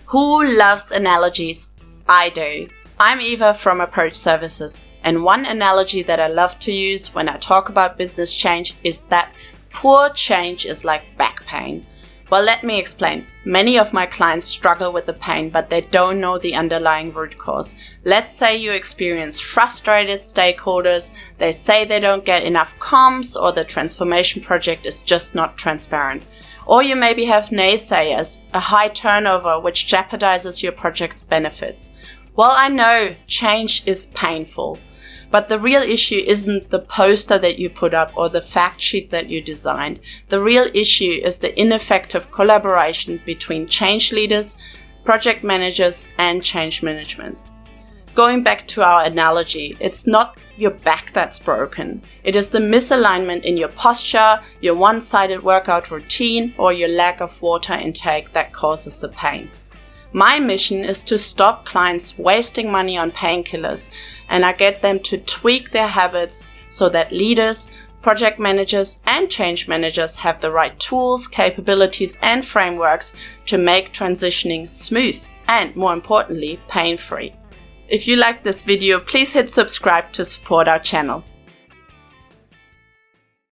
Who loves analogies? I do. I'm Eva from Approach Services, and one analogy that I love to use when I talk about business change is that poor change is like back pain. Well, let me explain. Many of my clients struggle with the pain, but they don't know the underlying root cause. Let's say you experience frustrated stakeholders, they say they don't get enough comms, or the transformation project is just not transparent. Or you maybe have naysayers, a high turnover which jeopardizes your project's benefits. Well, I know change is painful, but the real issue isn't the poster that you put up or the fact sheet that you designed. The real issue is the ineffective collaboration between change leaders, project managers, and change management. Going back to our analogy, it's not your back that's broken. It is the misalignment in your posture, your one-sided workout routine, or your lack of water intake that causes the pain. My mission is to stop clients wasting money on painkillers, and I get them to tweak their habits so that leaders, project managers, and change managers have the right tools, capabilities, and frameworks to make transitioning smooth and, more importantly, pain-free. If you liked this video, please hit subscribe to support our channel.